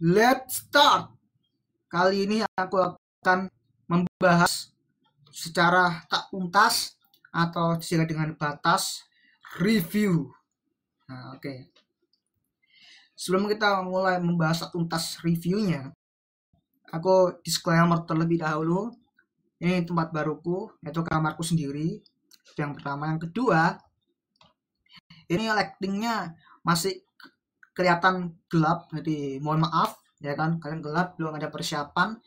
Let's start. Kali ini aku akan membahas secara tak tuntas atau sesuai dengan batas review. Nah, oke. Sebelum kita mulai membahas tak tuntas reviewnya, aku disclaimer terlebih dahulu. Ini tempat baruku, yaitu kamarku sendiri. Yang pertama, yang kedua, ini lightingnya masih kelihatan gelap, jadi mohon maaf ya kan, kalian gelap, belum ada persiapan.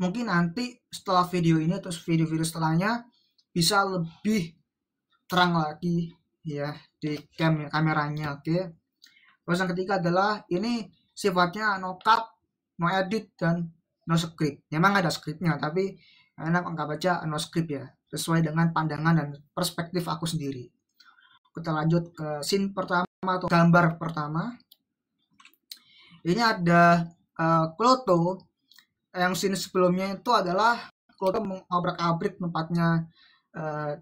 Mungkin nanti setelah video ini atau video-video setelahnya bisa lebih terang lagi ya di kameranya. Oke. Terus yang ketiga adalah ini sifatnya no cut, no edit, dan no script. Memang ada scriptnya, tapi enak anggap aja no script ya, sesuai dengan pandangan dan perspektif aku sendiri. Kita lanjut ke scene pertama atau gambar pertama. Ini ada Kloto. Yang scene sebelumnya itu adalah Kloto mengobrak-abrik tempatnya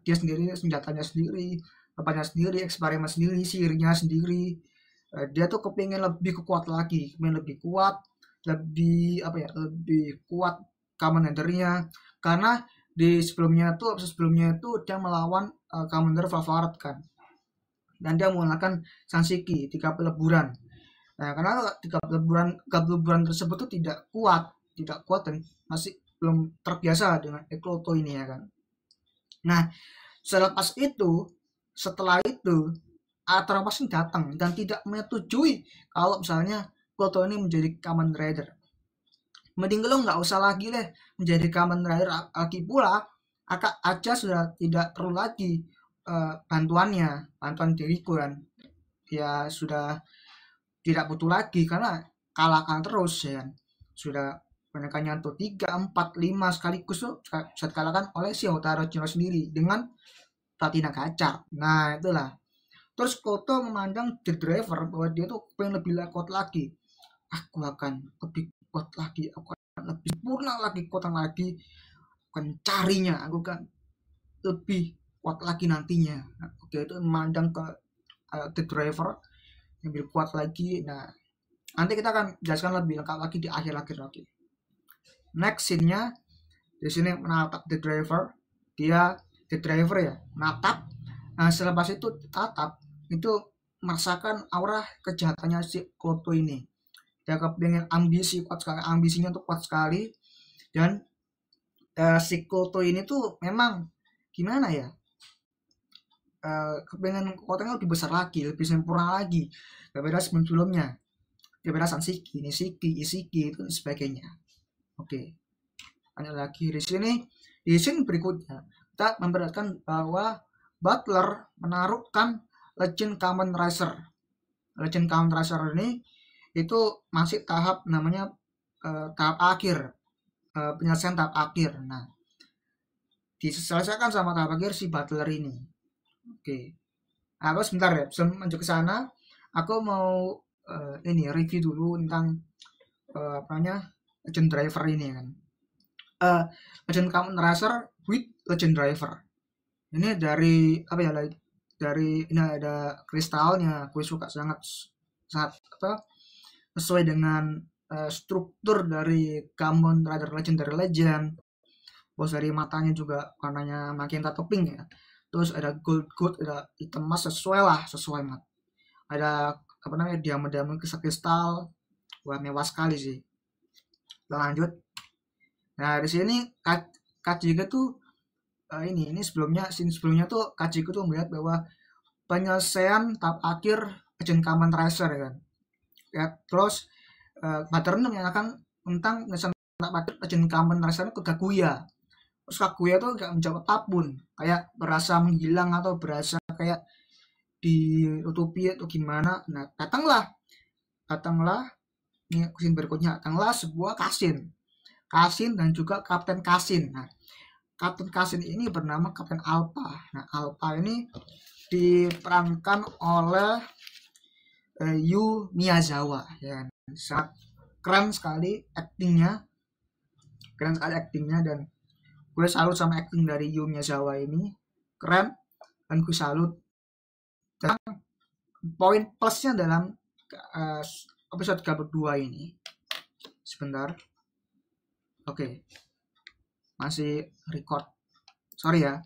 dia sendiri, senjatanya sendiri, tempatnya sendiri, eksperimen sendiri, sihirnya sendiri. Dia tuh kepingin lebih kuat lagi, kepingin lebih kuat, lebih kuat commandernya, karena di sebelumnya tuh dia melawan commander favorit kan, dan dia menggunakan Sansiki 3 peleburan. Nah, karena 3 peleburan tersebut tuh tidak kuat dan masih belum terbiasa dengan Kloto ini ya kan. Nah, setelah itu Atara pasti datang dan tidak menyetujui kalau misalnya Kloto ini menjadi Kamen Rider. Mending lo nggak usah lagi deh menjadi Kamen Rider lagi pula. Aja sudah tidak perlu lagi bantuan diriku kan. Ya sudah tidak butuh lagi karena kalahkan terus ya kan. Sudah mereka nyantuh 3, 4, 5 sekaligus tuh bisa dikalahkan oleh si Hotaru Chino sendiri dengan platina gacor. Nah itulah. Terus Kloto memandang The Driver bahwa dia tuh pengen lebih kuat lagi. Aku akan lebih kuat lagi, aku akan lebih sempurna lagi, kuat lagi, akan carinya, aku kan lebih kuat lagi nantinya. Nah, oke, itu memandang ke The Driver lebih kuat lagi. Nah, nanti kita akan jelaskan lebih lengkap lagi di akhir-akhir lagi. Next scene-nya di sini menatap The Driver. Dia The Driver ya, menatap. Nah, selepas itu tatap, itu merasakan aura kejahatannya si Kloto ini. Dia kepingin ambisinya tuh kuat sekali, dan si Kloto ini tuh memang gimana ya, kepingin kotanya lebih besar lagi, lebih sempurna lagi daripada sebelumnya, daripada Sansiki, Nishiki, Isiki itu sebagainya. Oke, lanjut lagi di scene berikutnya kita memperlihatkan bahwa Butler menaruhkan Legend Kamen Rider. Legend Kamen Rider ini itu masih tahap namanya tahap akhir, penyelesaian tahap akhir. Nah, diselesaikan sama tahap akhir si Butler ini. Oke. Aku sebentar ya, sebelum lanjut ke sana, aku mau review dulu tentang Legend Driver ini kan. Legend Kamen Rider with Legend Driver. Ini dari ini ada kristalnya. Gue suka sangat sesuai dengan struktur dari Kamen Rider Legendary Legend. Bos dari matanya juga warnanya magenta pink ya. Terus ada gold, ada hitam emas, sesuai banget. Ada diamond kristal. Wah, mewah sekali sih. Kita lanjut. Nah, di sini Kajika tuh ini sebelumnya tuh Kajika tuh melihat bahwa penyelesaian tahap akhir Legend Kamen Rider ya kan. Ya, terus Butler menyatakan tentang penyelesaian tahap akhir Legend Kamen Rider ke Kaguya. Terus Kaguya tuh gak menjawab apapun, kayak berasa menghilang atau berasa kayak ditutupi atau gimana. Nah, datanglah ini scene berikutnya, datanglah sebuah Kashin dan juga Kapten Kashin. Nah, Kapten Kashin ini bernama Kapten Alpha. Nah, Alpha ini diperankan oleh Yu Miyazawa ya. Sangat keren sekali aktingnya dan gue salut sama acting dari Yu Miyazawa ini, keren, dan gue salut. Dan poin plusnya dalam episode 32 ini sebentar. Oke, masih record, sorry ya,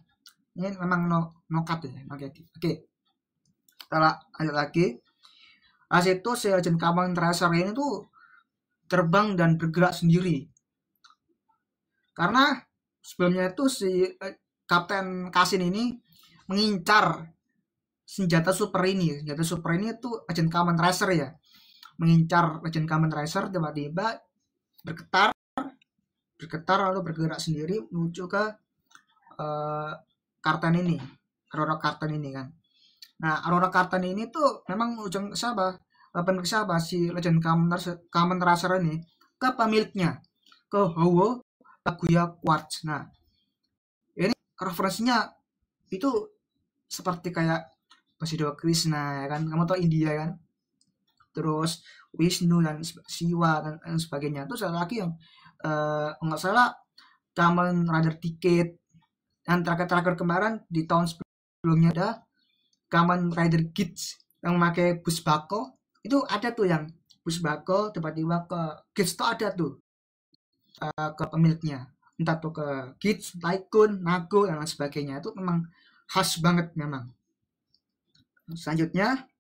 ini memang no cut ya. Oke, kita lanjut lagi. Pas itu si agent Common Tracer ini tuh terbang dan bergerak sendiri, karena sebelumnya itu si Kapten Kasin ini mengincar senjata super ini. Senjata super ini itu agent Common Tracer ya, mengincar agent Common Tracer, tiba-tiba bergetar lalu bergerak sendiri menuju ke Karten ini, Aurora Karten ini kan. Nah, Aurora Karten ini tuh memang ujung ke si Legend Kamen Tracer ini ke pemiliknya, ke Howo Kaguya Quartz. Nah, ini referensinya itu seperti kayak Basidewa Krishna ya kan, kamu tau India kan, terus Wisnu dan Siwa dan sebagainya. Terus ada lagi yang nggak salah Kamen Rider Ticket, dan terakhir kemarin di tahun sebelumnya ada Kamen Rider Kids yang memakai bus bako. Itu ada tuh yang bus bako tiba-tiba ke Kids tuh ada tuh ke pemiliknya, entah tuh ke Kids, Tycoon, Nago dan lain sebagainya. Itu memang khas banget memang. Selanjutnya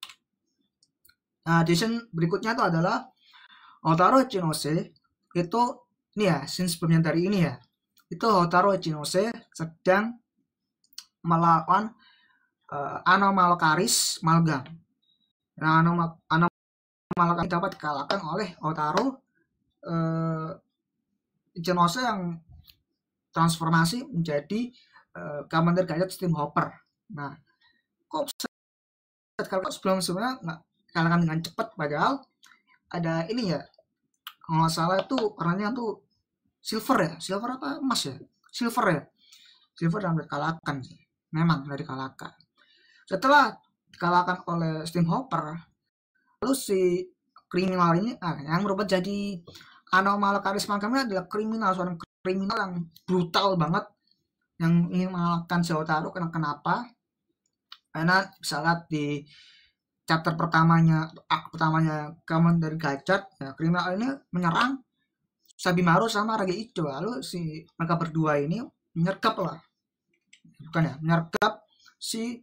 edition berikutnya itu adalah Hotaru Ichinose. Itu ini ya, scene sebelumnya dari ini ya, itu Hotaru Ichinose sedang melawan Anomalkaris Malgam. Nah, Anomalkaris dapat dikalahkan oleh Hotaru Ichinose yang transformasi menjadi Commander Gadget Steam Hopper. Nah, kok sebelumnya nggak kalahkan dengan cepat, padahal ada ini ya, kalau nggak salah itu warnanya tuh silver apa emas ya, silver dan dikalahkan sih, memang dari dikalahkan. Setelah dikalahkan oleh Steam Hopper, lalu si kriminal ini yang berubah jadi Anomalkaris Malgamnya adalah seorang kriminal yang brutal banget, yang ingin mengalahkan si Hotaru. Kenapa? Karena bisa lihat di chapter pertamanya Kamen dari Gachat ya, kriminal ini menyerang Sabimaru sama Rage Icho. Lalu si mereka berdua ini menyergap si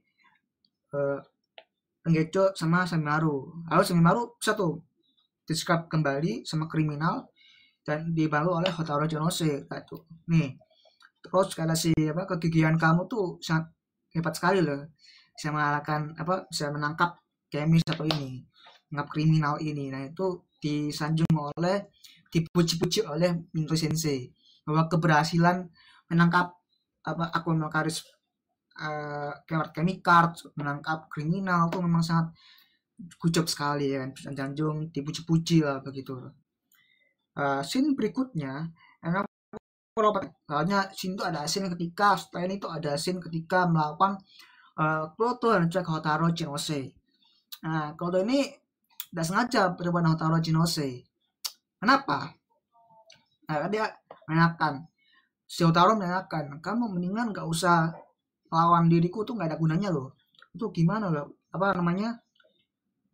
Rage sama Sabimaru. Lalu Sabimaru satu disekap kembali sama kriminal dan dibalu oleh Hotaru Ichinose gitu. Nih, terus kata si kegigihan kamu tuh sangat hebat sekali loh, bisa mengalahkan bisa menangkap Kemis atau ini, menangkap kriminal ini. Nah, itu disanjung oleh, dipuji-puji oleh Minto Sensei bahwa keberhasilan menangkap Anomalkaris Chemicard, menangkap kriminal itu memang sangat good job sekali ya kan, sanjung dipuji-puji lah begitu. Scene berikutnya enak, soalnya scene itu ada scene ketika setelah ini itu ada scene ketika melawan Kloto dan juga Hotaru Ichinose. Nah, Kloto ini tidak sengaja berhadapan Hotaru Ichinose. Kenapa? Nah, dia si Hotaru menanyakan, kamu mendingan gak usah lawan diriku, tuh gak ada gunanya loh. Itu gimana loh,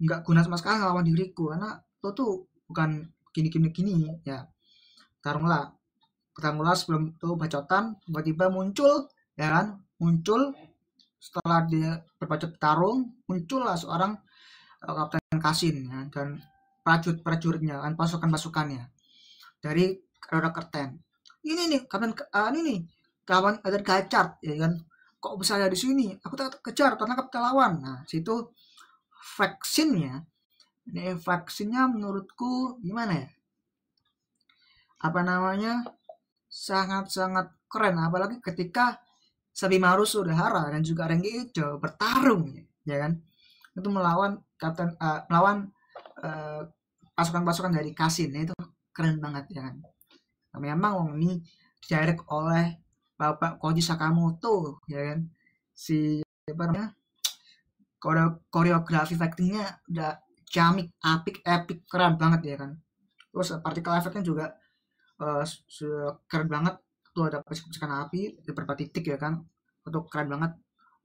gak guna sama sekali lawan diriku, karena itu tuh bukan gini ya. Ketahuilah sebelum itu bacotan tiba-tiba muncul ya kan, setelah dia berbacot tarung, muncullah seorang Kapten Kasin ya, dan prajuritnya kan, pasukannya dari Aurora Karten. Ini nih kawan ada Gachat ya kan, kok bisa ada di sini, aku tak kejar, tangkap lawan. Nah, situ vaksinnya menurutku gimana ya, sangat-sangat keren, apalagi ketika Sabimaru Sudahara dan juga Renge Icho bertarung ya kan, itu melawan pasukan-pasukan dari Kasin. Itu keren banget ya kan. Memang ini direct oleh Bapak Koji Sakamoto ya kan, si koreografi fightingnya udah ciamik, epic, keren banget ya kan. Terus partikel efeknya juga keren banget tuh, ada percikan api di beberapa titik ya kan, itu keren banget,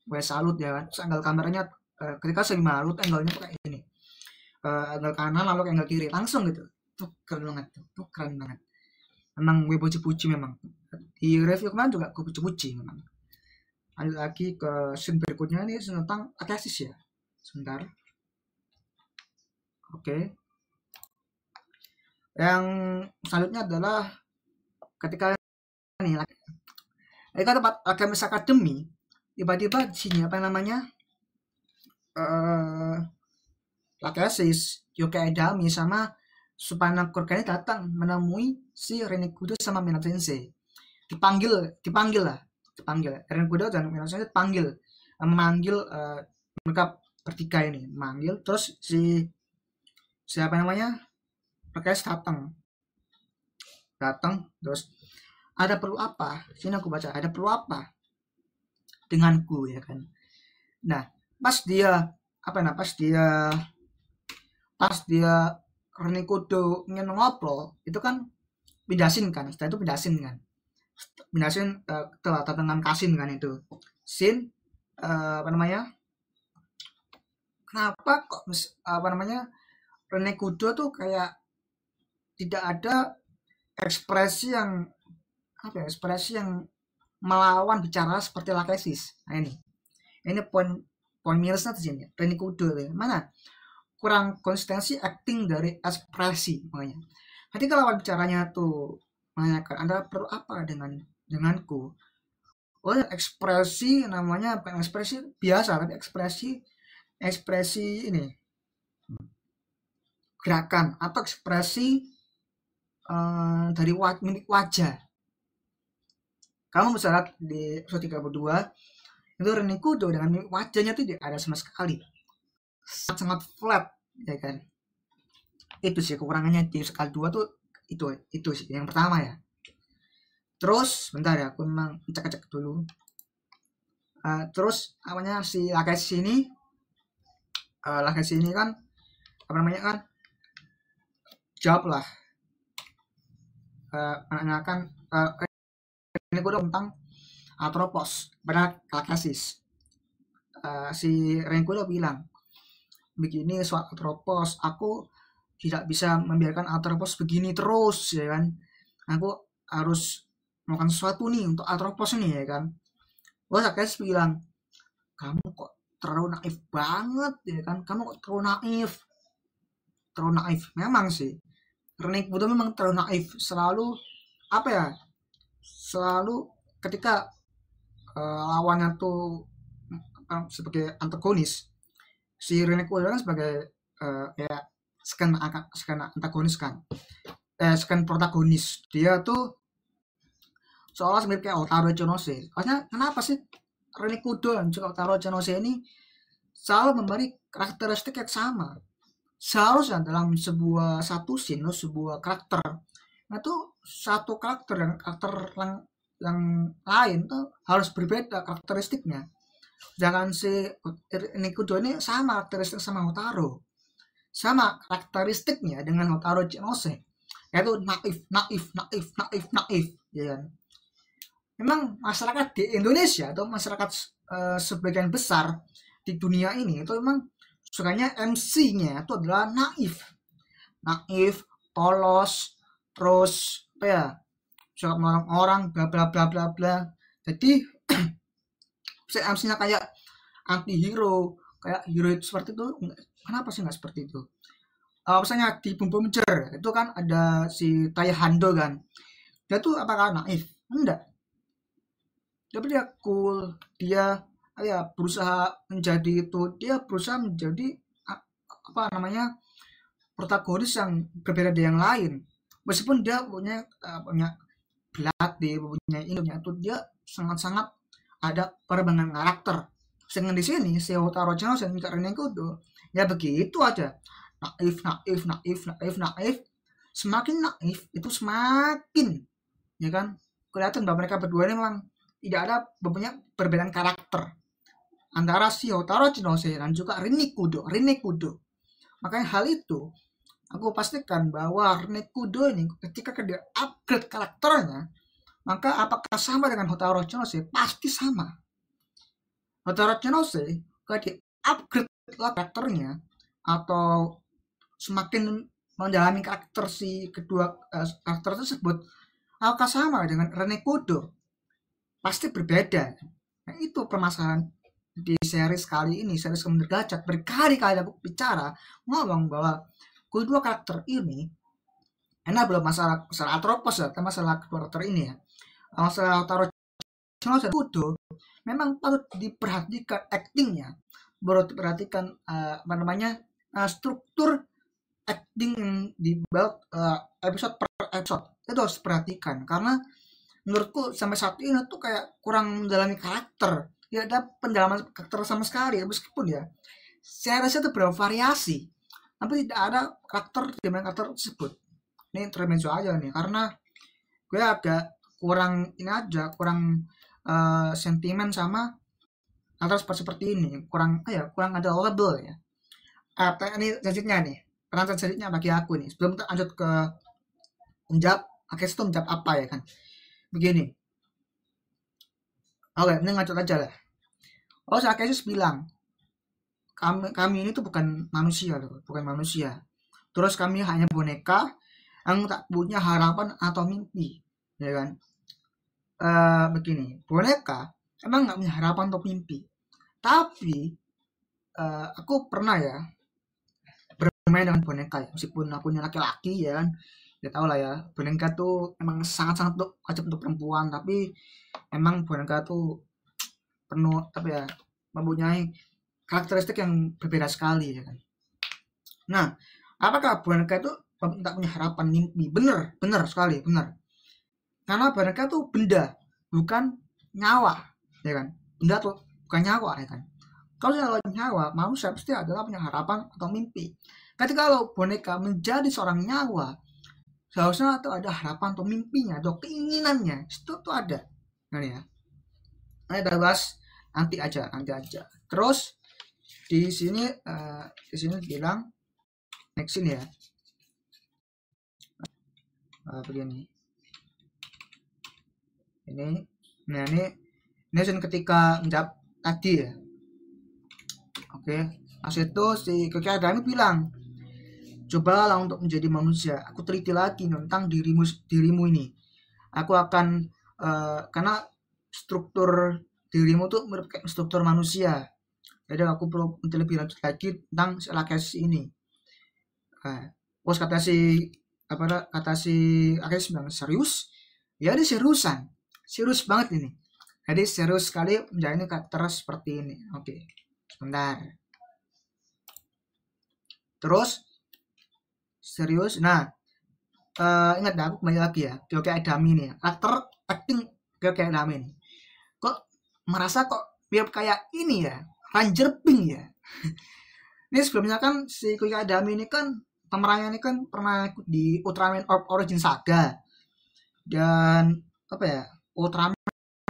gue salut ya kan. Terus angle kameranya ketika Sabimaru angle-nya tuh kayak ini, angle kanan lalu angle kiri langsung gitu, tuh keren banget tuh keren banget. Memang gue puji-puji memang. Di review kemarin juga gue puji-puji memang. Lanjut lagi ke scene berikutnya nih tentang Akesis ya. Sebentar. Oke. Yang selanjutnya adalah ketika nih ketika tempat Alchemist Academy tiba-tiba di sini apa namanya Akesis, Yokai Edami sama Supana Kurkani datang menemui si Renikudo sama Minato Sensei. Dipanggil Renikudo dan Minato Sensei dipanggil memanggil mereka bertiga ini memanggil, terus siapa namanya Akesis datang terus ada perlu apa? Sini aku baca, ada perlu apa denganku ya kan. Nah, pas dia Renikudo ingin ngobrol itu kan pindasin kan, setelah itu pindasin telah dengan Kasin kan itu Sin kenapa kok Renikudo tuh kayak tidak ada ekspresi yang melawan bicara seperti Lakesis. Nah ini poin minusnya di sini. Renikudo mana kurang konsistensi acting dari ekspresi makanya. Ketika lawan bicaranya tuh menanyakan Anda perlu apa denganku. Oh ekspresi namanya bukan ekspresi biasa tapi ekspresi ini gerakan atau ekspresi dari wajah. Kamu bisa lihat di episode 32 itu Renikudo dengan wajahnya tidak ada sama sekali, sangat flat ya kan. Itu sih kekurangannya di skala 2 tuh itu sih yang pertama ya. Terus bentar ya aku memang cek dulu. Terus namanya si Lakesis ini kan jawab lah menanyakan Renikudo tentang Atropos pada Lakesis. Si Renikudo bilang begini soal Atropos, aku tidak bisa membiarkan Atropos begini terus ya kan, aku harus melakukan sesuatu nih untuk Atropos nih ya kan. Wah Lakesis bilang kamu kok terlalu naif banget ya kan, kamu kok terlalu naif. Memang sih Renikudo memang terlalu naif, selalu ketika lawannya tuh sebagai antagonis, si Renikudo kan sebagai kayak scan antagonis kan, scan protagonis, dia tuh seolah mirip kayak Otaro Ichinose. Kenapa sih Renikudo dan juga Otaro Ichinose ini selalu memberi karakteristik yang sama? Seharusnya dalam satu scene, sebuah karakter, itu satu karakter dan karakter yang lain tuh harus berbeda karakteristiknya. Jangan si Renikudo ini sama karakteristik sama Hotaru, sama karakteristiknya dengan Hotaru Ichinose, yaitu naif ya kan. Memang masyarakat di Indonesia atau masyarakat sebagian besar di dunia ini itu memang sukanya MC-nya itu adalah naif, polos, terus suka menolong orang, bla bla bla bla bla. Jadi MC-nya kayak anti-hero, kayak hero seperti itu. Kenapa sih nggak seperti itu? Misalnya di Bumbu Menjer itu kan ada si Taya Hando kan, dia tuh apakah naif? Enggak. Tapi dia cool, dia berusaha menjadi protagonis yang berbeda dari yang lain. Meskipun dia punya punya induknya itu dia sangat-sangat ada perbedaan karakter. Sedangkan di sini si Hotaru Ichinose dan Renikudo ya begitu aja, naif. Semakin naif itu semakin ya kan kelihatan bahwa mereka berdua ini memang tidak ada perbedaan karakter antara si Hotaru Ichinose dan juga Renikudo. Makanya hal itu aku pastikan bahwa Renikudo ini ketika dia upgrade karakternya, maka apakah sama dengan Hotaru Ichinose? Pasti sama. Hotaru Ichinose kalau di upgrade karakternya atau semakin mendalami karakter si kedua karakter tersebut, apakah sama dengan Rene Kudo? Pasti berbeda. Nah, itu permasalahan di series kali ini, series Kamen Derajat. Berkali-kali aku bicara ngomong bahwa kedua karakter ini belum masalah Atropos ya, masalah karakter ini ya. Masalah Taro dan Kudo memang patut diperhatikan aktingnya, baru diperhatikan struktur acting yang dibuat episode per episode itu harus diperhatikan, karena menurutku sampai saat ini tuh kayak kurang mendalami karakter, tidak ada pendalaman karakter sama sekali. Meskipun ya seriesnya itu bervariasi, tapi tidak ada karakter di mana karakter tersebut. Ini intermezzo aja nih, karena gue agak kurang ini aja, kurang sentimen sama karakter seperti ini, kurang ada label ya. Ini selanjutnya nih, peran selanjutnya bagi aku nih, sebelum kita lanjut ke menjawab Akesis itu menjawab apa ya kan, begini. Oke, ini lanjut aja lah. Akesis bilang, kami ini tuh bukan manusia loh, bukan manusia. Terus kami hanya boneka yang tak punya harapan atau mimpi, ya kan? Begini, boneka emang nggak punya harapan atau mimpi. Tapi aku pernah ya bermain dengan boneka ya, meskipun aku laki-laki ya kan, ya tau lah ya, boneka tuh emang sangat-sangat wajib untuk perempuan, tapi emang boneka tuh penuh mempunyai karakteristik yang berbeda sekali ya kan. Nah, apakah boneka itu tak punya harapan mimpi? Bener sekali, bener. Karena boneka tuh benda, bukan nyawa, ya kan? Benda tuh bukan nyawa, ya kan? Kalau nyawa, manusia pasti adalah punya harapan atau mimpi. Ketika kalau boneka menjadi seorang nyawa, seharusnya tuh ada harapan atau mimpinya, atau keinginannya, itu tuh ada. Nah ya, kita bahas nanti aja. Terus di sini bilang next ini ya, begini. Ini ketika menjawab tadi ya. Oke, pas itu si Kiki Adami bilang, cobalah untuk menjadi manusia. Aku teliti lagi tentang dirimu ini. Aku akan karena struktur dirimu tuh merupakan struktur manusia. Jadi aku perlu lebih lanjut lagi tentang Akesis ini. Terus kata si Akesis bilang, serius? Ya ini serius banget ini. Jadi serius sekali menjalani karakter seperti ini. Oke, sebentar. Terus serius. Nah, ingat dah, aku kembali lagi ya, Kyokai Adami nih, karakter acting Kyokai Adami nih. Kok merasa kok mirip kayak ini ya, Ranger Pink ya. Ini sebelumnya kan si Kyokai Adami ini kan pemerannya ini kan pernah ikut di Ultraman Origin Saga. Dan Ultraman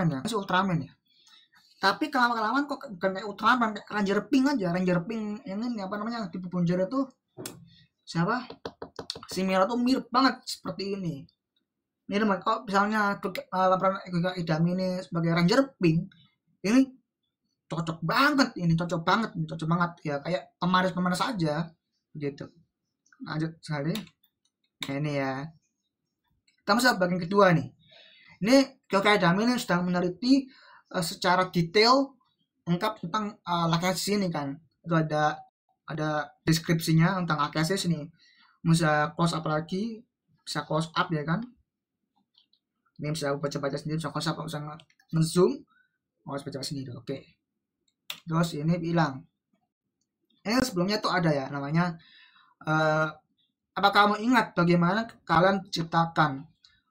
ya, masih Ultraman ya. Tapi kelamaan kok bukan kayak Ultraman, kayak Ranger Pink aja. Ranger Pink yang ini tipe Bonjero tuh siapa? Si Mira tuh mirip banget seperti ini. Mirip kok misalnya peran Idami ini sebagai Ranger Pink, ini cocok banget ya, kayak pemanis aja gitu. Lanjut sekali. Nah, ini ya. Kita masuk bagian kedua nih. Ini Kyokai Adami ini sedang meneliti secara detail lengkap tentang Akesis ini kan. Itu ada deskripsinya tentang Akesis ini. Bisa close up lagi, bisa close up ya kan. Ini bisa baca sendiri, bisa close up, bisa nge-zoom, harus baca sendiri. Oke. Terus ini bilang, sebelumnya tuh ada ya namanya, apa kamu ingat bagaimana kalian ciptakan?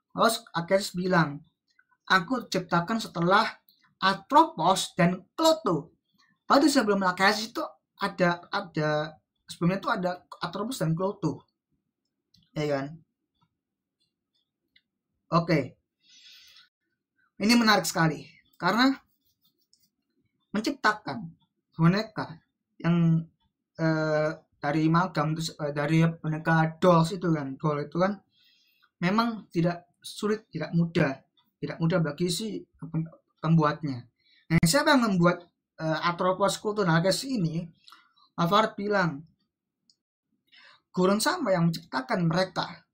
Terus Akesis bilang, aku ciptakan setelah Atropos dan Kloto. Lalu sebelum Akesis itu ada sebelumnya itu ada Atropos dan Kloto, ya kan? Oke. Ini menarik sekali karena menciptakan boneka yang dari magam, dari boneka dolls itu kan, doll itu kan memang tidak sulit, tidak mudah bagi si pembuatnya. Nah, siapa yang membuat Atropos Kloto Akesis ini? Alvaro bilang, gurun sama yang menciptakan mereka.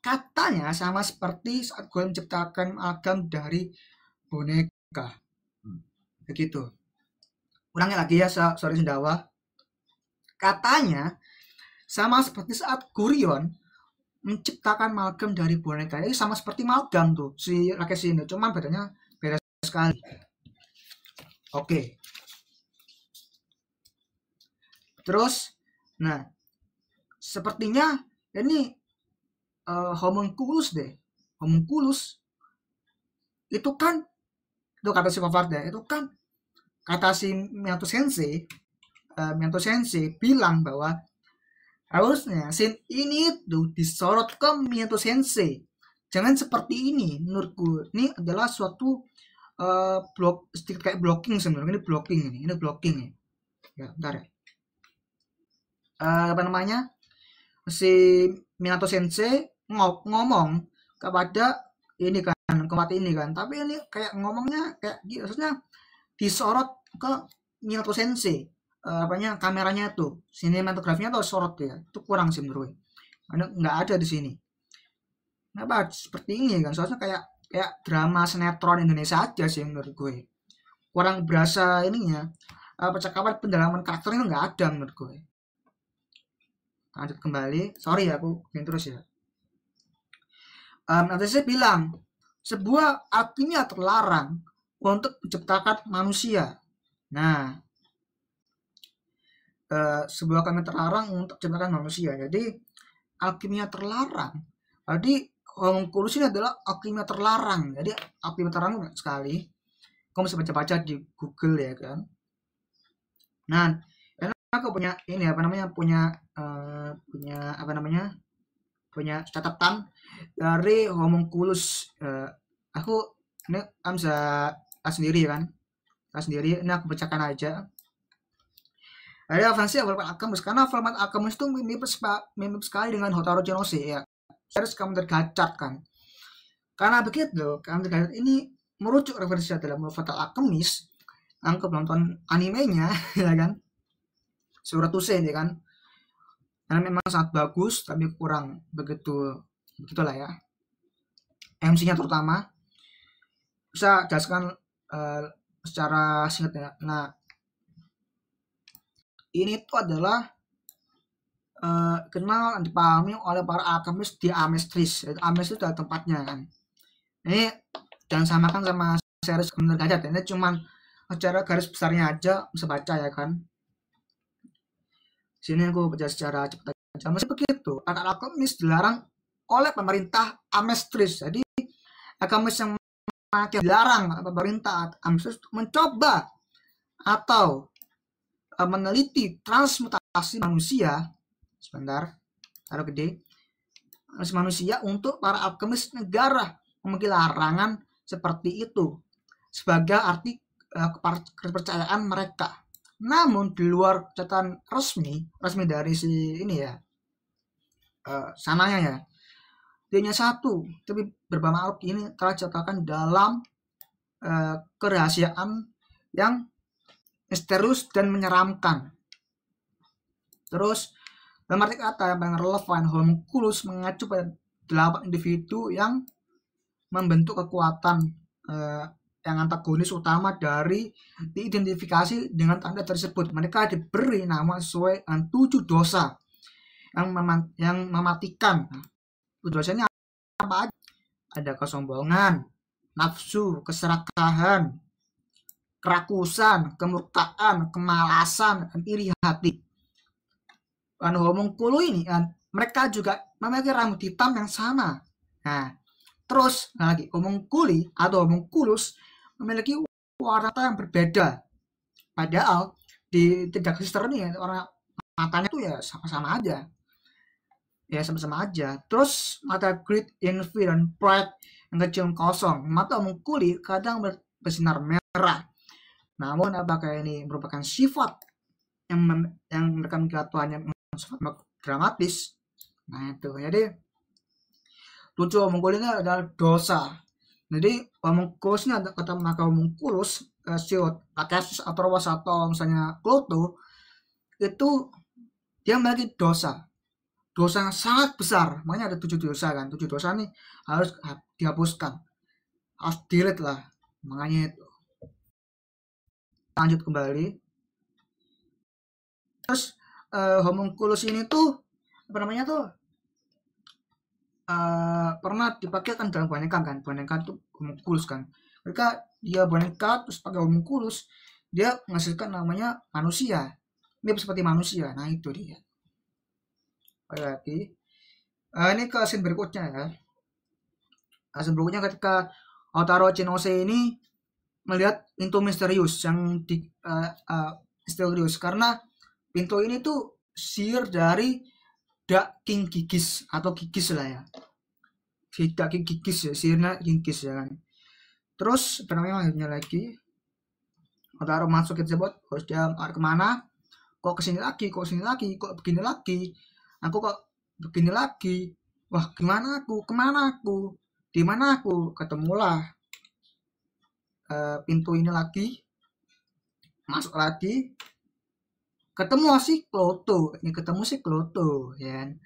Katanya sama seperti saat gurun menciptakan amalgam dari boneka. Begitu. Ulangi lagi ya, sorry sendawa. Katanya sama seperti saat Gurion menciptakan amalgam dari boneka. Ini sama seperti amalgam tuh si Rakeshi ini, cuman bedanya beda sekali. Oke. Terus, nah, sepertinya ini homunculus deh. Homunculus itu kan, itu kata si Fafard ya, itu kan kata si Miyato Sensei bilang bahwa harusnya scene ini tuh disorot ke Miyato Sensei. Jangan seperti ini menurutku. Ini adalah suatu sedikit kayak blocking sebenarnya. Ini blocking nih. Ya, bentar ya. Apa namanya? Si Minato Sensei ngomong kepada ini kan, kemati ini kan. Tapi ini kayak ngomongnya kayak maksudnya disorot ke Minato Sensei. Kameranya tuh, sinematografinya tuh sorot ya. Itu kurang sih menurut gue. Karena nggak ada di sini. Kenapa seperti ini kan? Soalnya kayak drama sinetron Indonesia aja sih menurut gue. Kurang berasa ininya. Percakapan pendalaman karakter itu nggak ada menurut gue. Lanjut kembali. Sorry ya, aku bikin terus ya. Nanti saya bilang, sebuah alkimia terlarang untuk menciptakan manusia. Nah, sebuah alkimia terlarang untuk menciptakan manusia. Jadi, alkimia terlarang. Jadi, homunculus ini adalah alkimia terlarang. Jadi, alkimia terlarang sekali. Kamu bisa baca-baca di Google ya kan. Nah, aku punya ini punya catatan dari homunculus. Aku ini bisa sendiri kan, ini aku bacakan aja. Ada referensi format Alchemist karena format Alchemist itu mirip sekali dengan Hotaru Genose ya. Harus kamu tergacet kan. Karena begitu, kamu tergacet ini merujuk referensi dalam Fullmetal Alchemist. Angkat nonton animenya ya kan. Surat Tusen ya kan. Karena memang sangat bagus tapi kurang begitulah ya. MC-nya terutama bisa jelaskan secara singkat ya. Nah, ini tuh adalah kenal dan dipahami oleh para alkemis di Amestris. Amestris itu adalah tempatnya kan. Ini jangan samakan sama series Bener Gajah. Ini cuman secara garis besarnya aja bisa baca ya kan. Sini aku baca secara cepat aja. Masih begitu, alkemis dilarang oleh pemerintah Amestris. Jadi alkemis yang dilarang pemerintah Amestris mencoba atau meneliti transmutasi manusia. Sebentar, taruh gede. Manusia untuk para alkemis negara memiliki larangan seperti itu sebagai arti kepercayaan mereka. Namun di luar catatan resmi dari si ini ya, sananya ya, hanya satu, tapi beberapa makhluk ini telah dicatatkan dalam kerahasiaan yang misterius dan menyeramkan. Terus dalam arti kata yang paling relevan, homunculus mengacu pada 8 individu yang membentuk kekuatan yang antagonis utama dari diidentifikasi dengan tanda tersebut. Mereka diberi nama sesuai dengan 7 dosa yang mematikan. 7 dosanya apa aja? Ada kesombongan, nafsu, keserakahan, kerakusan, kemurkaan, kemalasan, dan iri hati. Dan homunculus ini kan, mereka juga memiliki rambut hitam yang sama. Nah, terus lagi homunculus memiliki warna yang berbeda. Padahal di tiga sister ini warna matanya tuh ya sama-sama aja. Ya sama-sama aja. Terus mata greed, envy, dan pride yang kecil kosong. Mata homunculus kadang bersinar merah. Namun apakah ini merupakan sifat yang mereka mengatakannya sifat dramatis? Nah itu. Jadi 7 homunculus ini adalah dosa. Jadi homunculus ini ada kata maka homunculus siot Akasus atau misalnya Kloto itu dia memiliki dosa. dosa yang sangat besar. Makanya ada 7 dosa kan. 7 dosa nih harus dihapuskan, harus delete lah. Makanya itu. Lanjut kembali. Terus homunculus ini tuh apa namanya tuh pernah dipakai kan dalam boneka kan. Boneka tuh homunculus kan. Mereka dia boneka terus pakai homunculus, dia menghasilkan namanya manusia. Dia seperti manusia. Nah itu dia. Lagi ini ke scene berikutnya ya. Scene berikutnya ketika Otaro Chinose ini melihat pintu misterius yang misterius karena pintu ini tuh sihir dari Dak King Gigis atau Gigis lah ya. Dak King Gigis ya, sihirnya Gigis ya kan. Terus apa namanya lagi, Otaro masuk ke tersebut, terus dia kemana? Kok kesini lagi, kok kesini lagi, kok begini lagi, aku kok begini lagi, wah gimana aku, kemana aku, di mana aku, ketemulah pintu ini lagi, masuk lagi, ketemu si Kloto, ini ketemu si Kloto, ya kan?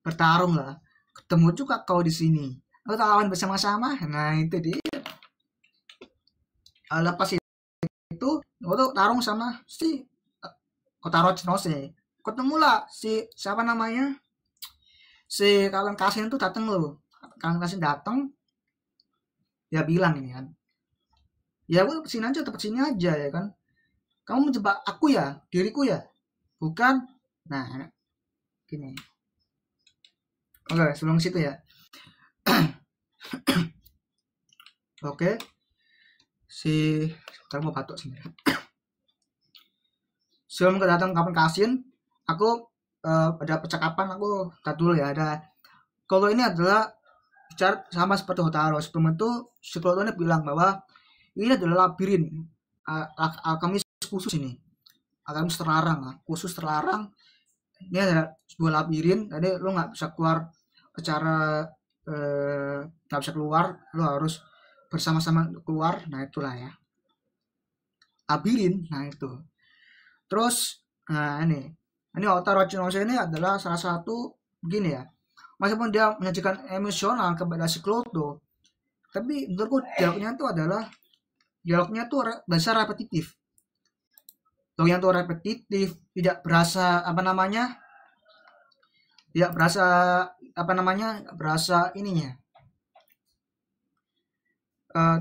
Bertarung lah, ketemu juga kau di sini, kita lawan bersama-sama, nah itu dia. Lepas itu, Kloto tarung sama si Otaro Chinose, ketemulah si siapa namanya, si kalian Kasin tuh dateng loh, kalian Kasin dateng, dia bilang ini kan, ya gue sini aja, tempat sini aja ya kan, kamu menjebak aku ya, diriku ya, bukan? Nah gini, oke sebelum situ ya. Oke, si sebentar mau batuk sini. Sebelum kedatang kapan Kasin, aku ada percakapan, aku tat dulu ya, ada kalau ini adalah bicara sama seperti Hotaro. Sebelum itu si Kloto ini bilang bahwa ini adalah labirin alkemis khusus, ini alkemis terlarang lah, khusus terlarang. Ini adalah sebuah labirin, jadi lo nggak bisa keluar secara nggak bisa keluar, lo harus bersama-sama keluar. Nah itulah ya labirin. Nah itu terus, nah ini Otaro Chinose ini adalah salah satu begini ya, meskipun dia menyajikan emosional kepada si Kloto, tapi menurutku dialognya tuh dasar repetitif. Dialognya tuh repetitif, tidak berasa berasa ininya.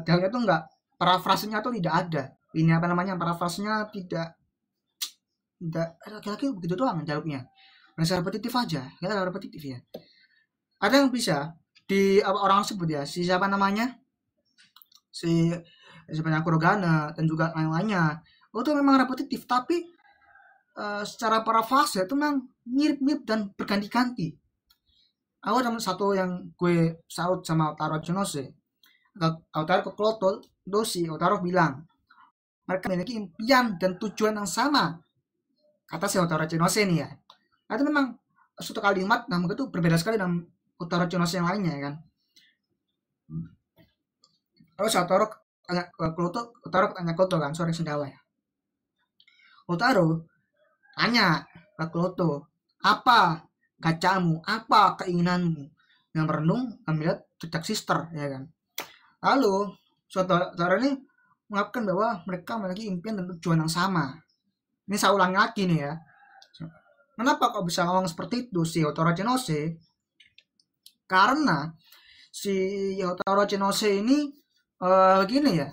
Dialognya tuh enggak, parafrasenya tuh tidak ada. Ini parafrasenya tidak laki-laki begitu doang dialognya. Berasa repetitif aja, kita repetitif ya. Ada yang bisa di orang sebut ya, si siapa namanya? Si sebenarnya Kurogane dan juga lain-lainnya. Itu memang repetitif, tapi secara parafrase itu memang mirip-mirip dan berganti-ganti. Aku ada satu yang gue salut sama Otaro Chinose. Otaro ke Kloto, Dosi, Otaro bilang mereka memiliki impian dan tujuan yang sama. Kata si Otaro Chinose nih ya. Itu memang suatu kalimat namun itu berbeda sekali dengan Otaro Chinose yang lainnya ya kan. Terus Otaro tanya Kloto kan, sore sendawa ya. Otaro tanya ke Kloto, apa gacamu, apa keinginanmu? Yang merenung melihat jejak sister ya kan. Lalu Otaro ini mengatakan bahwa mereka memiliki impian dan tujuan yang sama. Ini saya ulangi lagi nih ya. Kenapa kok bisa ngomong seperti itu si Otaro Chinose? Karena si Otaro Chinose ini gini ya,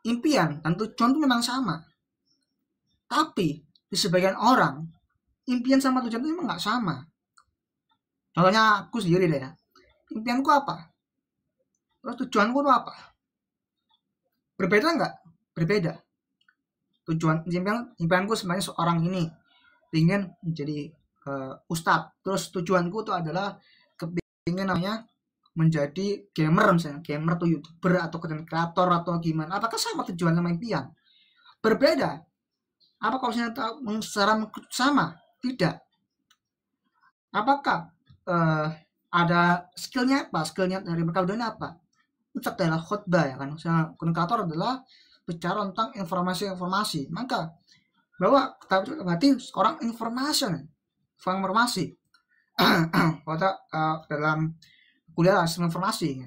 impian dan tujuan itu memang sama, tapi di sebagian orang impian sama tujuan itu memang nggak sama. Contohnya aku sendiri deh ya, impianku apa, terus tujuanku itu apa, berbeda nggak? Berbeda. Impianku sebenarnya seorang ini ingin menjadi ustadz, terus tujuanku itu adalah kepingin menjadi gamer, misalnya gamer atau youtuber atau content kreator atau gimana. Apakah sama tujuan sama impian? Berbeda. Apa kalau secara sama? Tidak. Apakah ada skillnya apa? Skillnya dari mereka ini apa? Ustadz adalah khotbah ya kan. Content kreator adalah bicara tentang informasi-informasi. Maka bahwa berarti orang informasi. Pada dalam kuliah sistem informasi.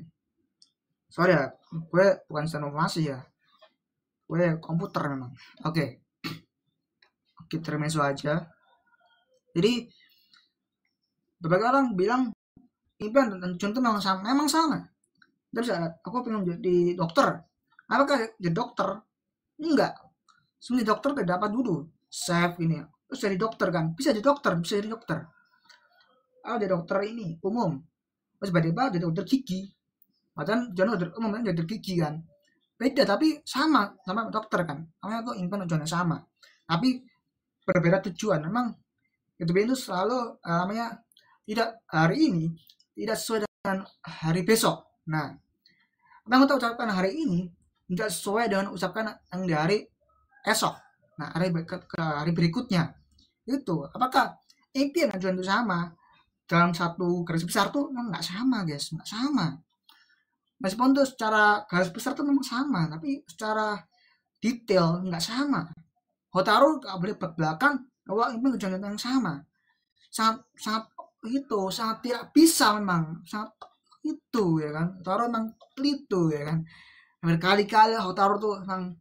Sorry ya, gue bukan sistem informasi ya. Gue komputer memang. Oke. Kita intermezzo aja. Jadi berbagai orang bilang impian dan contoh memang sama. Terus aku pengen jadi dokter. Apakah jadi dokter? Enggak. Sebenarnya dokter tidak dapat dulu. Save ini. Terus jadi dokter kan? Bisa jadi dokter. Jadi dokter ini umum. Terus tiba-tiba jadi dokter gigi. Padahal jangan dokter umum kan jadi gigi kan. Beda tapi sama dokter kan. Namanya tuh impian tujuannya sama. Tapi berbeda tujuan. Memang itu selalu namanya tidak hari ini tidak sesuai dengan hari besok. Nah, apa yang kita ucapkan hari ini tidak sesuai dengan ucapkan yang di hari esok. Nah, hari berikutnya itu apakah impian dan tujuan itu sama dalam satu garis besar tuh nggak sama guys, nggak sama. Meskipun tuh secara garis besar tuh memang sama, tapi secara detail nggak sama. Hotaru nggak boleh belakang bahwa impian tujuan yang sama. Sangat tidak bisa memang, sangat itu ya kan. Hotaru memang itu ya kan. Berkali-kali Hotaru tuh memang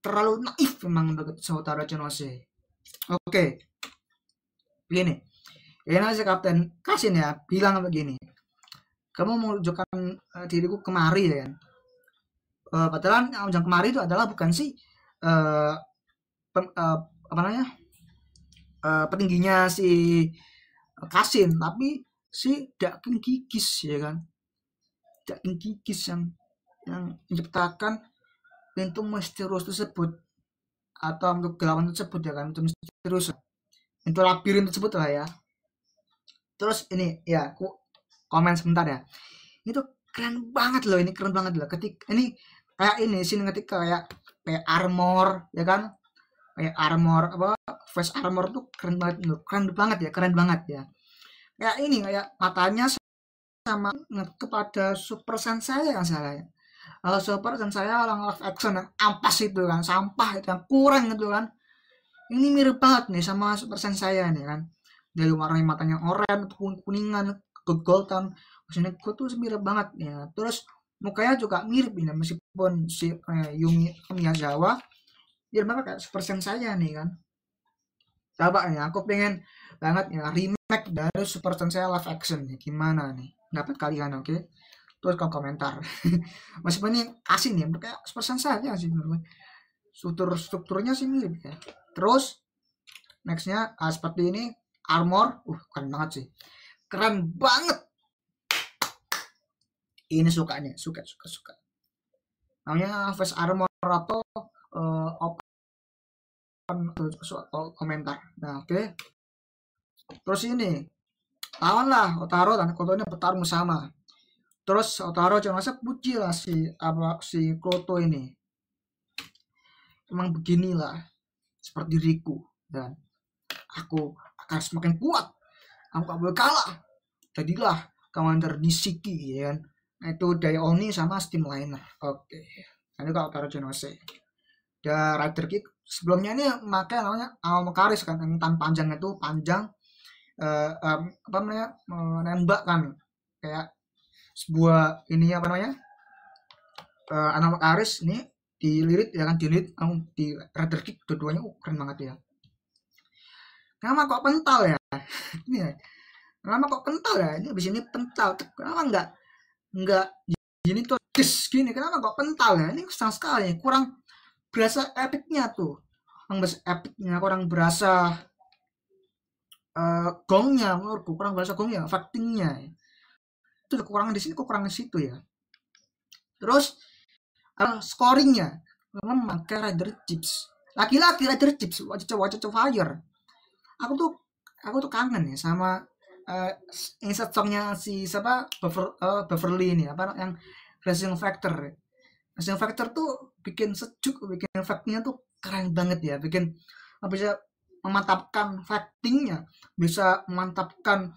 terlalu naif memang untuk Hotaru Chenose. Oke. Begini. Ini si Kapten Kasin ya bilang begini. Kamu menunjukkan diriku kemari ya kan. Padahal yang kemari itu adalah bukan sih petingginya si Kasin, tapi si Dakin Gigis ya kan. Dakin Gigis yang menciptakan pintu misterius tersebut atau untuk gelawan tersebut ya kan, pintu misterius, pintu labirin tersebut lah ya. Terus ini ya aku komen sebentar ya. Itu keren banget loh, ketika ini kayak ini sini ketika kayak armor ya kan, kayak armor face armor tuh keren banget ya. Kayak ini kayak matanya sama kepada Super Sensei yang salah ya. Super Sensei orang live action yang ampas itu kan, sampah itu yang kurang gitu kan. Ini mirip banget nih sama Super Sensei nih kan. Dari warna matanya oranye, kuningan, kegoltan, maksudnya tuh mirip banget ya. Terus mukanya juga mirip ini meskipun si Yumi Miyazawa dia memang kayak Super Sensei nih kan. Coba ya, aku pengen banget ya remake dari Super Sensei live action nih. Gimana nih? Dapat kalian oke? Terus komentar. Meskipun ini asin ya, kayak Super Sensei aja sih menurut gue. Strukturnya sih mirip ya. Terus nextnya seperti ini armor, keren banget sih. Keren banget. Ini suka. Namanya face armor atau komentar. Nah, oke. Terus ini lawan lah Hotaru dan Kloto ini bertarung sama. Terus Hotaru cuma puji lah si Kloto ini. Emang beginilah seperti diriku dan aku akan semakin kuat. Aku gak boleh kalah. Jadilah Commander Nishiki ya kan. Nah, itu Daioni sama Steamliner. Oke. Ini kalau Hotaru Chenose. Dan Rider Kick sebelumnya ini pakai namanya Aomakaris kan, yang tangan panjang itu panjang menembak kan kayak sebuah ini Aomakaris ini dilirit ya kan, di Rider Kick dua-duanya keren banget ya. Kenapa kok pental ya? Ini ya. Kenapa kok pental ya? Ini abis ini pental. Kenapa enggak gini tuh gini? Kenapa kok pental ya? Ini sayang sekali. Kurang berasa epicnya tuh. Kurang berasa gongnya menurutku. Kurang berasa gongnya, fightingnya. Itu kekurangan di sini, kekurangan di situ ya. Terus scoringnya memakai Rider Chips. Laki-laki Rider Chips, wajah Fire. Aku tuh kangen ya sama insert songnya si siapa Beverly ini yang Racing Factor. Racing Factor tuh bikin sejuk, bikin efeknya tuh keren banget ya, bikin bisa memantapkan fightingnya, bisa memantapkan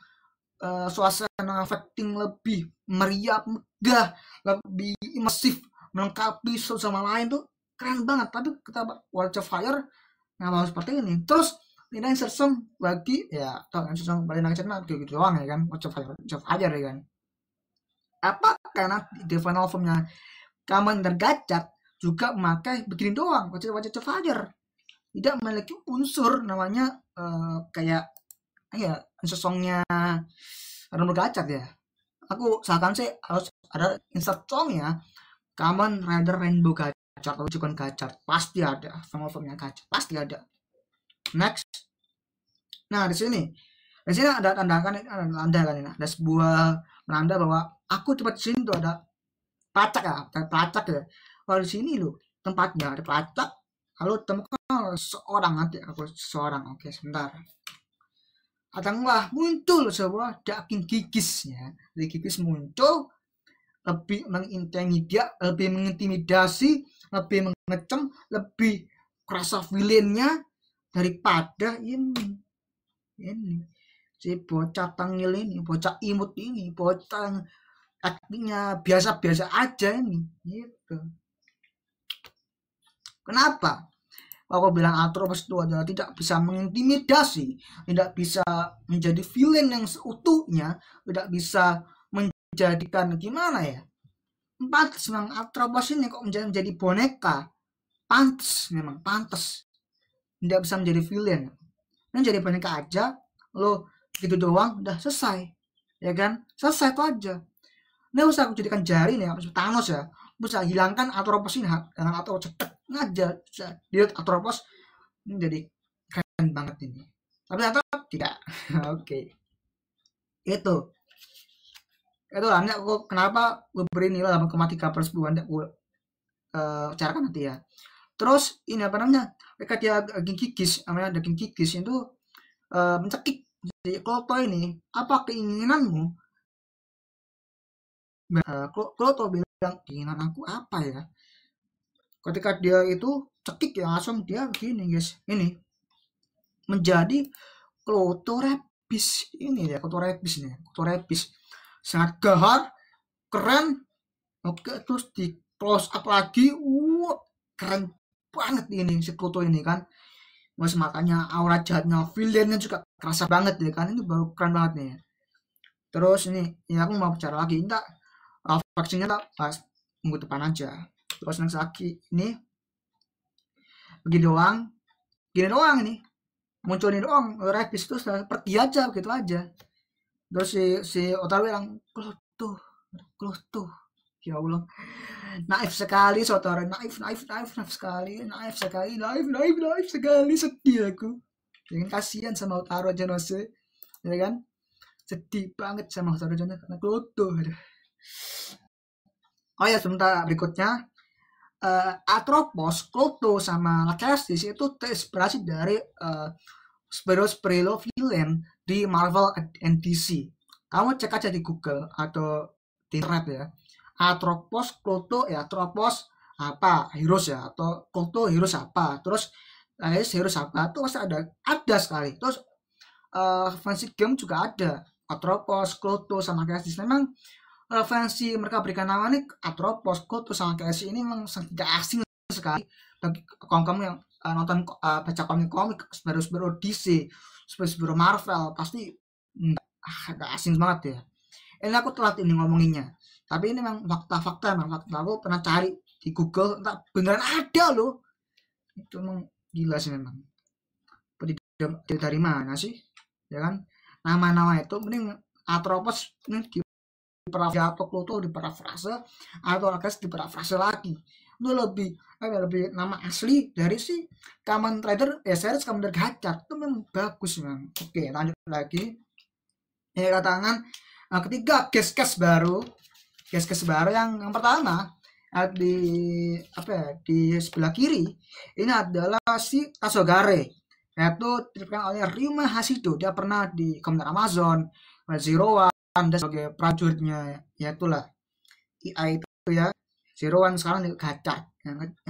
suasana fighting lebih meriah, megah, lebih imersif, melengkapi satu sama lain tuh keren banget, tapi kita Watch of Fire nggak mau seperti ini. Terus ini Sersem bagi ya atau Sersem balik lagi mah gitu doang ya kan, Watch of Fire ya kan. Apa karena di final formnya Kamen Rider Gachat juga memakai begini doang, Watch of Fire, tidak memiliki unsur namanya kayak ya songnya Rainbow Gachat ya. Aku usahakan sih harus ada insert songnya Kamen Rider Rainbow Gachat atau Jukon Gachat, pasti ada sama formnya Gachat, pasti ada. Next, nah di sini ada tanda kan, ada sebuah penanda bahwa aku cepat sini tuh ada pelacak ya. Kalau di sini loh tempatnya ada pelacak, lalu temukan seorang, nanti aku seseorang. Oke, sebentar. Datanglah muncul sebuah daging gigisnya. Dari gigis muncul lebih mengintimidasi, lebih mengecam, lebih kerasa villainnya daripada ini si bocah tangil ini, bocah imut ini, bocah yang aktingnya biasa-biasa aja ini gitu. Kenapa aku bilang Atropos itu adalah tidak bisa mengintimidasi, tidak bisa menjadi villain yang seutuhnya, tidak bisa menjadikan gimana ya, pantas memang Atropos ini kok menjadi boneka, memang pantas, tidak bisa menjadi villain, dan jadi boneka aja lo gitu doang udah selesai ya kan, selesai itu aja. Nggak usah aku jadikan jari nih Thanos ya, bisa hilangkan Atropos ini dengan atau cetek aja, bisa dilihat Atropos ini jadi keren banget ini, tapi ternyata tidak. Oke, itu lah aku kenapa gue beri nilai 8,3/10 anda gue carakan nanti ya. Terus ini apa namanya, ketika dia daging gigis, namanya daging gigis itu mencekik si Kloto ini, apa keinginanmu? Kloto bilang, keinginan aku apa ya? Ketika dia itu cekik ya, langsung dia gini guys, ini menjadi Kloto Rebis ini ya, Kloto Rebis sangat gahar, keren. Oke, terus di close up lagi, keren banget ini si Kloto ini kan. Mas makanya aura jahatnya, villainnya juga kerasa banget ya kan, ini baru keren banget nih. Terus ini aku mau bicara lagi, enggak vaksinnya tak pas minggu depan aja. Terus next lagi ini begini doang ini muncul ini doang, Rebis terus pergi aja begitu aja. Terus si Otaru bilang Kloto, ya Allah, naif sekali Otaru, naif sekali, sedih aku. Jangan kasihan sama Otaru Janose, ya kan? Sedih banget sama Otaru Janose karena Kloto. Oh ya, sebentar, berikutnya Atropos, Kloto sama Lachesis itu terinspirasi dari superhero villain di Marvel and DC. Kamu cek aja di Google atau di internet ya. Atropos, Kloto ya, Atropos apa Heroes ya, atau Kloto Heroes apa, terus Heroes apa, itu pasti ada sekali. Terus fancy game juga ada Atropos, Kloto sama Lachesis. Memang referensi mereka berikan nama nih Atropos, Kloto sama Lachesis ini memang tidak asing sekali bagi kamu yang nonton baca komik baru DC, baru Marvel, pasti agak asing banget ya. Ini aku telat ini ngomonginnya, tapi ini memang fakta aku pernah cari di Google, entah beneran ada loh. Itu memang gila sih memang. Dari mana sih ya kan, nama-nama itu mending Atropos ini diparafrase atau Kloto diparafrase atau Lachesis diparafrase lagi, itu lebih nama asli dari si Kamen Rider series Kamen Rider Gachat, itu memang bagus memang. Oke, lanjut lagi ya, kedatangan ketiga case baru yang pertama di sebelah kiri ini adalah si Tasogare, yaitu diberikan oleh Ryuma Hasido. Dia pernah di Kamen Rider Amazon, Zero One, dan sebagai prajuritnya, yaitulah IA itu ya, Zero One sekarang di Gachat. Yang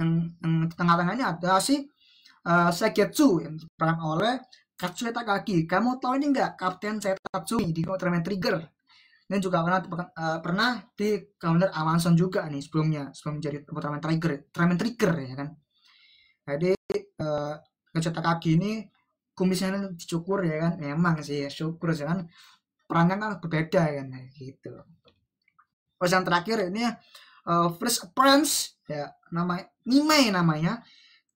tengah-tengahnya ada si Segetsu yang diperankan oleh Katsuya Takagi. Kamu tahu ini enggak Kapten Tatsumi di Ultraman Trigger? Ini juga pernah di Commander Amazon juga nih sebelum menjadi Ultraman Trigger ya kan. Jadi Gajah Kaki ini kumisnya dicukur ya kan, memang sih ya, syukur sih kan, perannya kan berbeda ya kan gitu. Terus yang terakhir ini First Appearance ya, namanya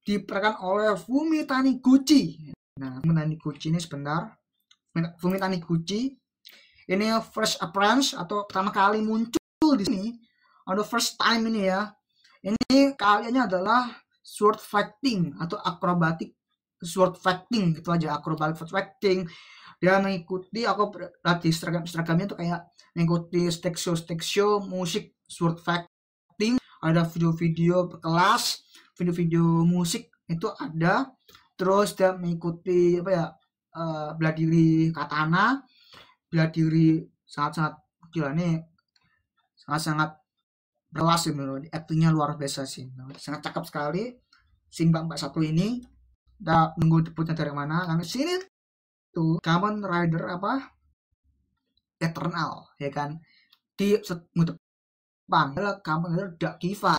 diperankan oleh Fumi Taniguchi. Nah, Fumi Taniguchi ini Fumi Taniguchi ini first appearance atau pertama kali muncul di sini, atau first time ini ya. Ini kaliannya adalah sword fighting atau akrobatik sword fighting gitu aja, akrobatik sword fighting. Dia mengikuti, aku berarti seragamnya tuh kayak mengikuti stage show musik sword fighting, ada video-video kelas, video-video musik itu ada. Terus dia mengikuti apa ya, bela diri katana, bela diri sangat-sangat gila nih, sangat-sangat berkelas sih menurut, actingnya luar biasa sih, sangat cakep sekali si Mbak satu ini. Kita nunggu debutnya dari mana. Nah, sini tuh Kamen Rider apa Eternal ya kan, di minggu depan adalah Kamen Rider Dakiva.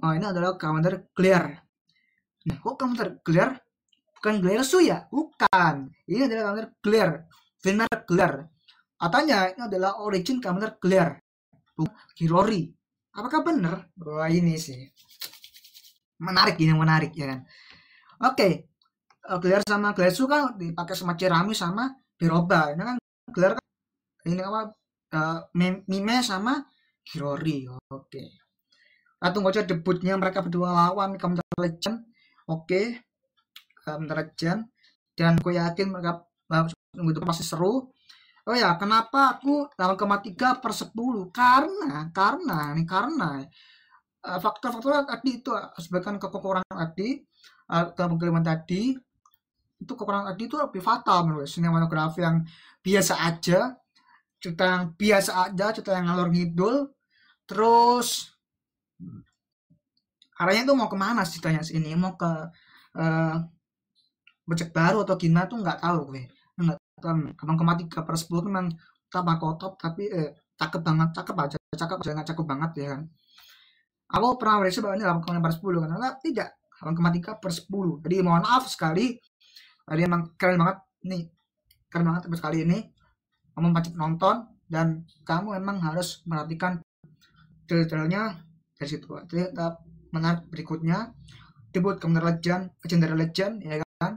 Oh, ini adalah Kamen Rider Glare. Nah, kok Kamen Rider Glare? Bukan Glare ya? Bukan. Ini adalah Kamen Rider Glare. Vinmer Glare. Katanya ini adalah origin Kamen Rider Glare. Hirori. Apakah benar? Wah, ini sih menarik ya kan. Oke. Glare sama Glasu kan dipakai sama Cerami sama Biroba. Ini kan Glare kan ini apa, Mime sama Hirori. Oke. Kita tunggu aja debutnya mereka berdua lawan Kamen Rider Legend. Oke. Kamen Rider Legend, dan gue yakin mereka itu pasti seru. Oh ya, kenapa aku 8,3/10? Karena faktor-faktor tadi itu, sebagian kekurangan tadi, kemungkinan tadi itu, kekurangan tadi itu lebih fatal menurut sinematografi yang biasa aja, cerita yang ngalor ngidul, terus arahnya itu mau kemana sih tanya sini, mau ke project baru atau gimana tuh nggak tahu gue. Nggak tahu. 8,3/10 memang tambah kotor, tapi cakep aja nggak cakep banget ya kan. Aku pernah merasa bahwa ini 8,5/10 karena tidak 8,3/10. Jadi mohon maaf sekali. Tadi emang keren banget nih, keren banget sekali ini. Kamu wajib nonton dan kamu emang harus perhatikan detailnya dari situ. Jadi kita menarik berikutnya, debut Kamen Rider Legendary Legend ya kan,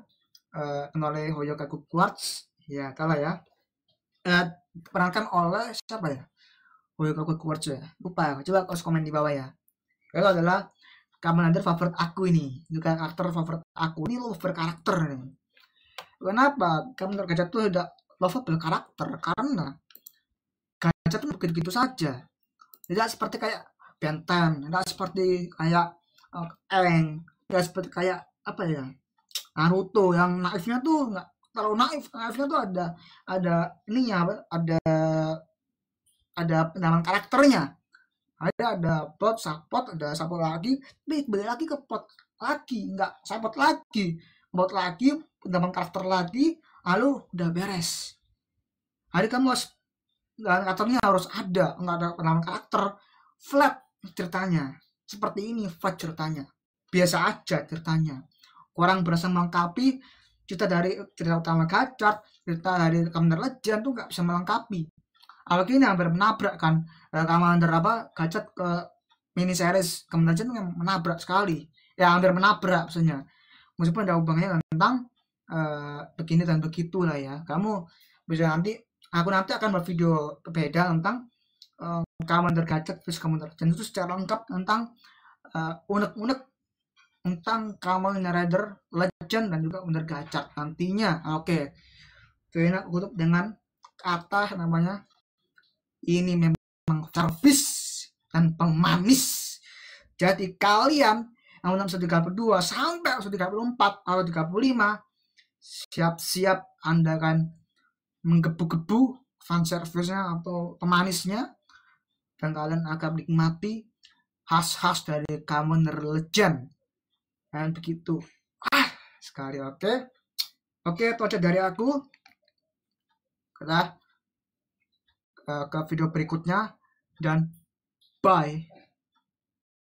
oleh Hoyokaku Quartz ya, kalah ya, diperankan oleh siapa ya, Hoyokaku Quartz ya, lupa ya, coba kau komen di bawah ya. Itu adalah Kamen Rider favorit aku ini, juga karakter favorit aku ini, lover karakter nih. Kenapa Kamen Rider Gajah tuh udah lovable karakter? Karena Gajah tuh begitu-begitu saja, tidak seperti kayak Benten, tidak seperti kayak Eng, tidak seperti kayak apa ya, Naruto yang naifnya tuh nggak terlalu naifnya tuh ada ininya, ada pendalam karakternya, ada plot support, ada support lagi, balik lagi ke plot lagi, nggak support lagi, plot lagi, pendalam karakter lagi, lalu udah beres. Hari kamu harus, karakternya harus ada, nggak ada pendalam karakter, flat ceritanya, seperti ini flat ceritanya, biasa aja ceritanya, kurang berasa melengkapi cerita utama Gacor, cerita dari Kamen Rider Legend tuh nggak bisa melengkapi. Apalagi ini hampir menabrak kan, Kamen Rider Gacor ke mini series Kamen Rider Legend yang menabrak sekali, ya hampir menabrak maksudnya, meskipun ada hubungannya tentang begini dan begitu lah ya. Kamu bisa aku nanti akan buat video berbeda tentang Kamen Rider Gacor versus Kamen Rider Legend itu secara lengkap tentang unek-unek tentang Kamen Rider Legend dan juga Kamen Rider Gacor nantinya. Oke. Jadi aku tutup dengan kata namanya, ini memang servis dan pemanis. Jadi kalian yang episode 32 sampai episode 34 atau 35, siap-siap Anda kan menggebu-gebu fanservice-nya atau pemanisnya, dan kalian akan menikmati khas-khas dari Kamen Rider Legend. Dan begitu sekali. Oke, itu aja dari aku. Kita ke video berikutnya, dan bye.